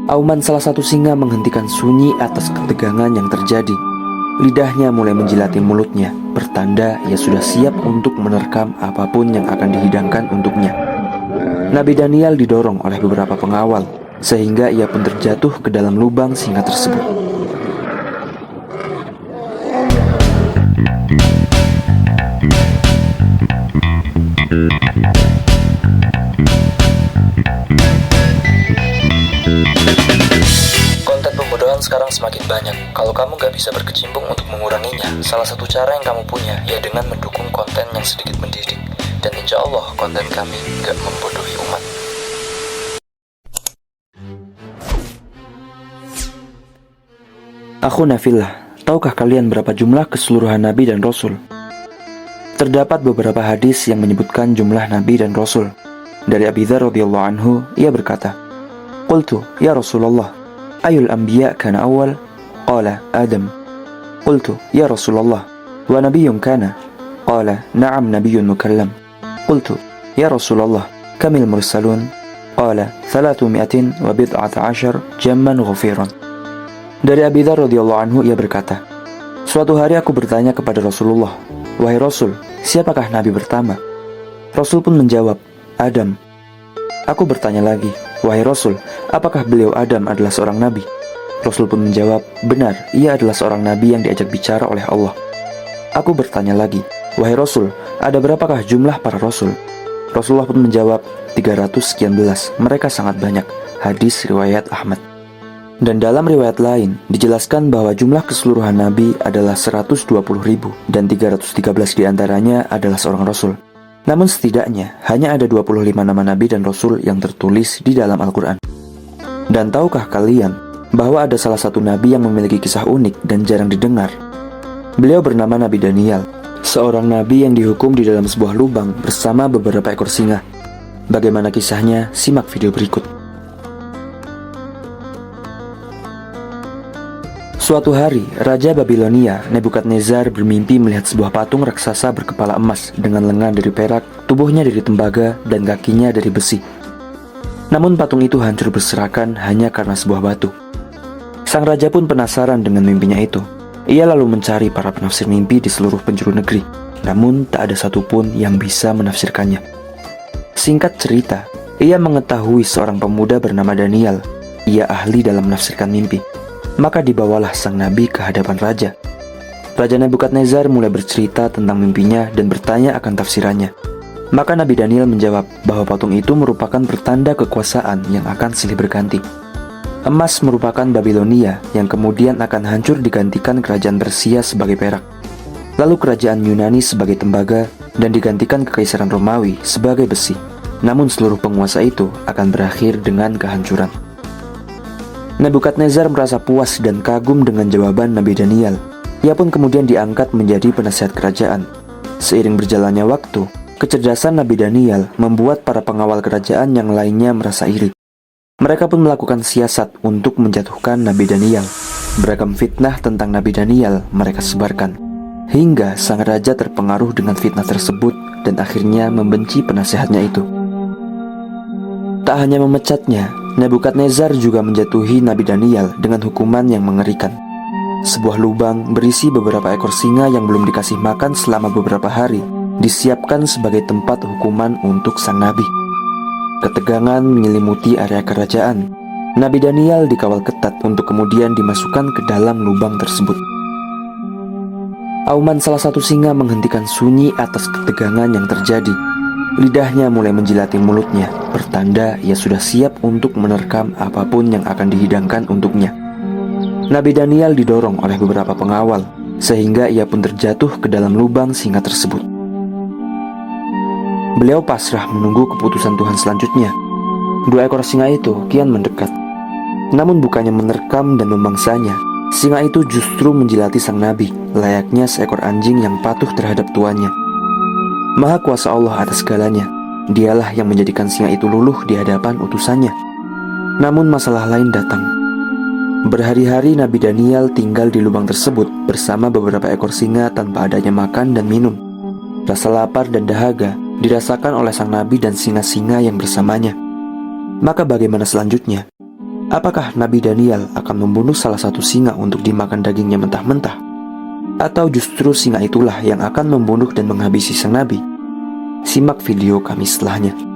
Auman salah satu singa menghentikan sunyi atas ketegangan yang terjadi. Lidahnya mulai menjilati mulutnya, pertanda ia sudah siap untuk menerkam apapun yang akan dihidangkan untuknya. Nabi Daniel didorong oleh beberapa pengawal, sehingga ia pun terjatuh ke dalam lubang singa tersebut. Konten pembodohan sekarang semakin banyak. Kalau kamu gak bisa berkecimpung untuk menguranginya, salah satu cara yang kamu punya ya dengan mendukung konten yang sedikit mendidik. Dan insya Allah konten kami gak membodohi umat. Aku Nafillah, tahukah kalian berapa jumlah keseluruhan Nabi dan Rasul? Terdapat beberapa hadis yang menyebutkan jumlah Nabi dan Rasul. Dari Abi Dzar radhiyallahu anhu, ia berkata, "Qultu ya Rasulullah, ayul anbiya kana awal?" Qala Adam. Qultu ya Rasulullah, wa nabiyyun kana? Qala na'am nabiyyun mukallam. Qultu ya Rasulullah, kamil mursalun? Qala 300 wa bid'ata 'ashar jamman ghafiran. Dari Abi Dzar radhiyallahu anhu ia berkata, suatu hari aku bertanya kepada Rasulullah, "Wahai Rasul, siapakah nabi pertama?" Rasul pun menjawab, "Adam." Aku bertanya lagi, "Wahai Rasul, apakah beliau Adam adalah seorang nabi?" Rasul pun menjawab, "Benar, ia adalah seorang nabi yang diajak bicara oleh Allah." Aku bertanya lagi, "Wahai Rasul, ada berapakah jumlah para Rasul?" Rasulullah pun menjawab, 300 sekian belas, mereka sangat banyak. Hadis riwayat Ahmad. Dan dalam riwayat lain, dijelaskan bahwa jumlah keseluruhan nabi adalah 120.000 dan 313 diantaranya adalah seorang Rasul. Namun setidaknya, hanya ada 25 nama nabi dan Rasul yang tertulis di dalam Al-Quran. Dan tahukah kalian bahwa ada salah satu nabi yang memiliki kisah unik dan jarang didengar? Beliau bernama Nabi Daniel, seorang nabi yang dihukum di dalam sebuah lubang bersama beberapa ekor singa. Bagaimana kisahnya? Simak video berikut. Suatu hari, Raja Babilonia, Nebukadnezar bermimpi melihat sebuah patung raksasa berkepala emas dengan lengan dari perak, tubuhnya dari tembaga, dan kakinya dari besi. Namun patung itu hancur berserakan hanya karena sebuah batu. Sang raja pun penasaran dengan mimpinya itu. Ia lalu mencari para penafsir mimpi di seluruh penjuru negeri, namun tak ada satupun yang bisa menafsirkannya. Singkat cerita, ia mengetahui seorang pemuda bernama Daniel. Ia ahli dalam menafsirkan mimpi. Maka dibawalah sang nabi ke hadapan raja. Raja Nebukadnezar mulai bercerita tentang mimpinya dan bertanya akan tafsirannya. Maka Nabi Daniel menjawab bahwa patung itu merupakan pertanda kekuasaan yang akan silih berganti. Emas merupakan Babilonia yang kemudian akan hancur digantikan kerajaan Persia sebagai perak. Lalu kerajaan Yunani sebagai tembaga dan digantikan kekaisaran Romawi sebagai besi. Namun seluruh penguasa itu akan berakhir dengan kehancuran. Nebukadnezar merasa puas dan kagum dengan jawaban Nabi Daniel. Ia pun kemudian diangkat menjadi penasihat kerajaan. Seiring berjalannya waktu, kecerdasan Nabi Daniel membuat para pengawal kerajaan yang lainnya merasa iri. Mereka pun melakukan siasat untuk menjatuhkan Nabi Daniel. Beragam fitnah tentang Nabi Daniel mereka sebarkan, hingga sang raja terpengaruh dengan fitnah tersebut dan akhirnya membenci penasehatnya itu. Tak hanya memecatnya, Nebukadnezar juga menjatuhi Nabi Daniel dengan hukuman yang mengerikan. Sebuah lubang berisi beberapa ekor singa yang belum dikasih makan selama beberapa hari disiapkan sebagai tempat hukuman untuk sang nabi. Ketegangan menyelimuti area kerajaan. Nabi Daniel dikawal ketat untuk kemudian dimasukkan ke dalam lubang tersebut. Auman salah satu singa menghentikan sunyi atas ketegangan yang terjadi. Lidahnya mulai menjilati mulutnya, pertanda ia sudah siap untuk menerkam apapun yang akan dihidangkan untuknya. Nabi Daniel didorong oleh beberapa pengawal, sehingga ia pun terjatuh ke dalam lubang singa tersebut. Beliau pasrah menunggu keputusan Tuhan selanjutnya. 2 ekor singa itu kian mendekat. Namun bukannya menerkam dan memangsanya, singa itu justru menjilati sang nabi, layaknya seekor anjing yang patuh terhadap tuannya. Maha kuasa Allah atas segalanya. Dialah yang menjadikan singa itu luluh di hadapan utusannya. Namun masalah lain datang. Berhari-hari Nabi Daniel tinggal di lubang tersebut bersama beberapa ekor singa tanpa adanya makan dan minum. Rasa lapar dan dahaga dirasakan oleh sang nabi dan singa-singa yang bersamanya. Maka bagaimana selanjutnya? Apakah Nabi Daniel akan membunuh salah satu singa untuk dimakan dagingnya mentah-mentah? Atau justru singa itulah yang akan membunuh dan menghabisi sang nabi? Simak video kami setelahnya.